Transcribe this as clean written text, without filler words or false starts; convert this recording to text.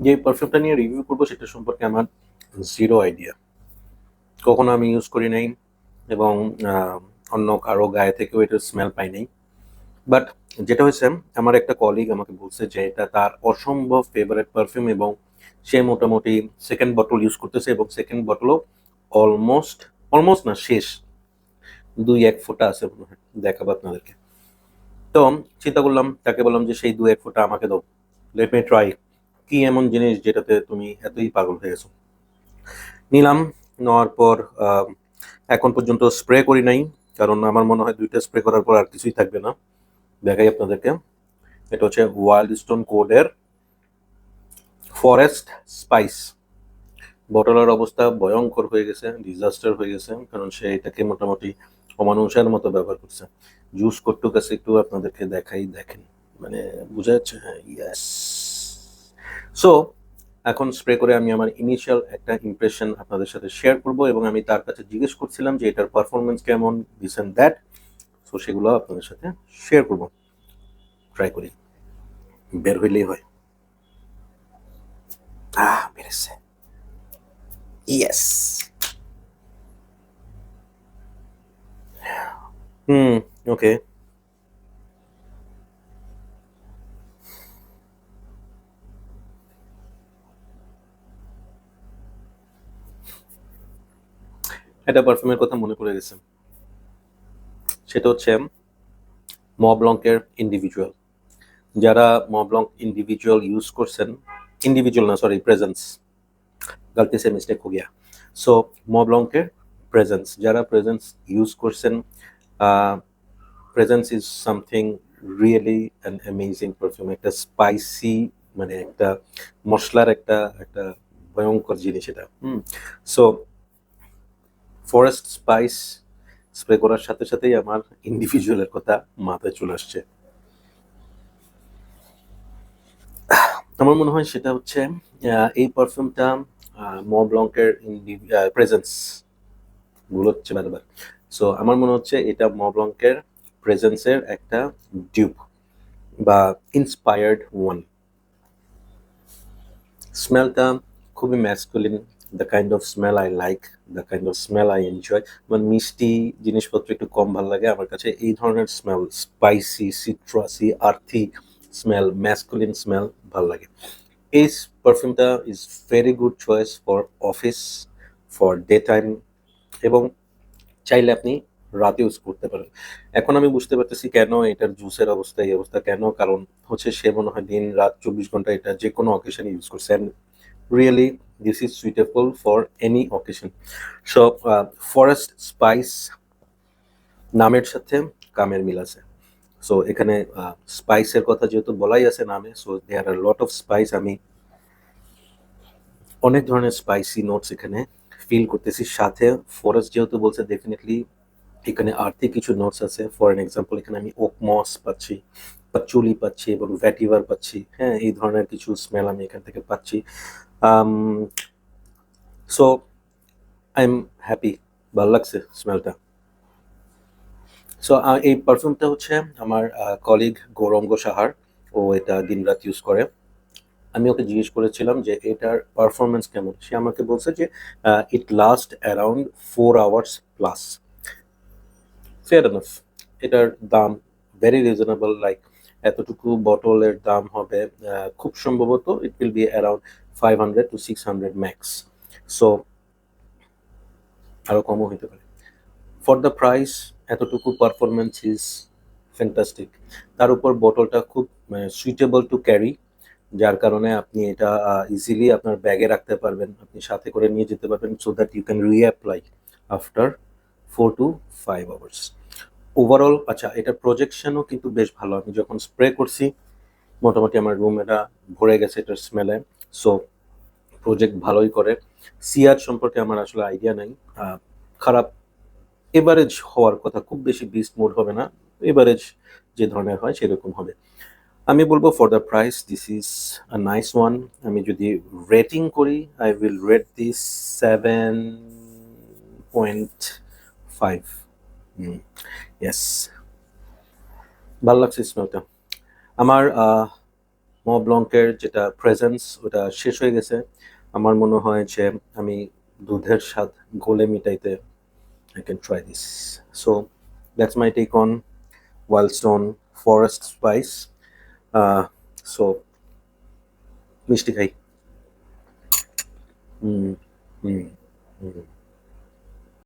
যে পারফিউমটা নিয়ে রিভিউ করবো সেটা সম্পর্কে আমার জিরো আইডিয়া, কখনো আমি ইউজ করি নাই এবং অন্য কারো গায়ে থেকেও এটার স্মেল পাই নাই। বাট যেটা হয়েছে, আমার একটা কলিগ আমাকে বলছে যে এটা তার অসম্ভব ফেভারিট পারফিউম এবং সে মোটামুটি সেকেন্ড বটল ইউজ করতেছে এবং সেকেন্ড বটলও অলমোস্ট অলমোস্ট না, শেষ 2-1 ফোঁটা আছে মনে হয়, দেখাবো আপনাদেরকে। তো চিন্তা করলাম, তাকে বললাম যে সেই 2-1 ফোঁটা আমাকে দাও, লেট মি ট্রাই, কি এমন জিনিস যেটাতে তুমি এতই পাগল হয়ে গেছো। নিলাম, নেওয়ার পর এখন পর্যন্ত স্প্রে করি নাই, কারণ আমার মনে হয় 2টা স্প্রে করার পর আর কিছুই থাকবে না। দেখাই আপনাদেরকে, এটা হচ্ছে ওয়াইল্ড স্টোন কোডের ফরেস্ট স্পাইস। বটলের অবস্থা ভয়ঙ্কর হয়ে গেছে, ডিজাস্টার হয়ে গেছে, কারণ সে এটাকে মোটামুটি অমানুষের মতো ব্যবহার করছে। জুস করটুক আছে, একটু আপনাদেরকে দেখাই, দেখেন, মানে বোঝা যাচ্ছে, হ্যাঁ, ইয়েস। সো এখন স্প্রে করে আমি আমার ইনিশিয়াল একটা ইমপ্রেশন আপনাদের সাথে শেয়ার করব এবং আমি তার কাছে জিজ্ঞেস করছিলাম যে এটার পারফরমেন্স কেমন, দিস এন্ড দ্যাট। সো সেগুলো আপনাদের সাথে শেয়ার করব, ট্রাই করি, বের হইলেই হয়। বেড়েছে, ইয়েস। হুম, ওকে। একটা পারফিউমের কথা মনে পড়ে গেছে, সেটা হচ্ছে মবলঙ্কের ইন্ডিভিজুয়াল। যারা মবলঙ্ক ইন্ডিভিজুয়াল ইউজ করছেন, ইন্ডিভিজুয়াল না, সরি, প্রেজেন্স, गलती से मिस्टेक हो गया। सो মবলঙ্কের প্রেজেন্স, যারা প্রেজেন্স ইউজ করছেন, presence is something really an amazing perfume. একটা স্পাইসি, মানে একটা মশলার একটা একটা ভয়ঙ্কর জিনিস এটা। সো ফরেস্ট স্পাইস স্প্রে করার সাথে সাথেই আমার ইন্ডিভিজুয়ালের কথা মাথায় চলে আসছে। আমার মনে হয় সেটা হচ্ছে এই পারফিউমটা মবলঙ্কের প্রেজেন্স ভুল হচ্ছে বারবার। সো আমার মনে হচ্ছে এটা মবলঙ্কের প্রেজেন্সের একটা ডিউপ বা ইন্সপায়ার্ড ওয়ান। স্মেলটা খুবই masculine, the kind of smell I like, the kind of smell I enjoy. আমার মিষ্টি জিনিসপত্র একটু কম ভালো লাগে, আমার কাছে এই ধরনের smell, spicy, citrusy, earthy smell, masculine smell ভালো লাগে। এই পারফিউমটা is very good choice for office, for daytime, এবং চাইলে আপনি রাতে ইউজ করতে পারেন। এখন আমি বুঝতে পারতেছি কেন এটার জুসের অবস্থা এই অবস্থা কেন, কারণ হচ্ছে সে মনে হয় দিন রাত 24 ঘন্টা এটা যে কোনো অকেশনে ইউজ করছে। And really this is suitable for any occasion. So forest spice নামের সাথে কামের মিল আছে। সো এখানে স্পাইসের কথা যেহেতু বলাই আছে নামে, so there are lot of spice. আমি অনেক ধরনের স্পাইসি নোটস এখানে ফিল করতেছি, সাথে ফরেস্ট যেহেতু বলছে, ডেফিনেটলি এখানে আর্থিক কিছু নোটস আছে। ফর এন এক্সাম্পল, এখানে আমি ওক মস পাচ্ছি, পাচুলি পাচ্ছি এবং ভ্যাটিভার পাচ্ছি। হ্যাঁ, এই ধরনের কিছু স্মেল আমি এখান থেকে পাচ্ছি। সো আই এম হ্যাপি, ভালো লাগছে স্মেলটা। সো এই পারফিউমটা হচ্ছে আমার কলিগ গৌরঙ্গ সাহার, ও এটা দিনরাত ইউজ করে। আমি ওকে জিজ্ঞেস করেছিলাম যে এটার পারফরমেন্স কেমন, সে আমাকে বলছে যে it last around 4 hours plus. Fair enough. এটার দাম ভেরি রিজনেবল, লাইক এতটুকু বটলের দাম হবে খুব সম্ভবত it will be around 500 to 600 max. So আরও কমও হতে পারে। ফর দ্য প্রাইস, এতটুকু পারফরমেন্স ইজ ফ্যান্টাস্টিক। তার উপর বোতলটা খুব সুইটেবল টু ক্যারি, যার কারণে আপনি এটা ইজিলি আপনার ব্যাগে রাখতে পারবেন, আপনি সাথে করে নিয়ে যেতে পারবেন, so that you can reapply after 4 to 5 hours. Overall আচ্ছা, এটার প্রজেকশনও কিন্তু বেশ ভালো। আমি যখন স্প্রে করছি মোটামুটি আমার রুম এটা ভরে গেছে এটার স্মেলে। সো প্রজেক্ট ভালোই করে। সিআর সম্পর্কে আমার আসলে আইডিয়া নাই, খারাপ, এভারেজ হওয়ার কথা, খুব বেশি বিস্ট মোড হবে না, এভারেজ যে ধরনের হয় সেরকম হবে। আমি বলবো for the price this is a nice one. আমি যদি রেটিং করি, I will rate this 7.5। Yes, ভালো লাগছে স্মেলটা আমার। ম ব্লঙ্কের যেটা প্রেজেন্স ওটা শেষ হয়ে গেছে। আমার মনে হয় যে আমি দুধের স্বাদ ঘোলে মিটাইতে I can try this. So that's my take on Wildstone Forest Spice. Uh, so মিষ্টি খাই। হুম, হুম, হুম।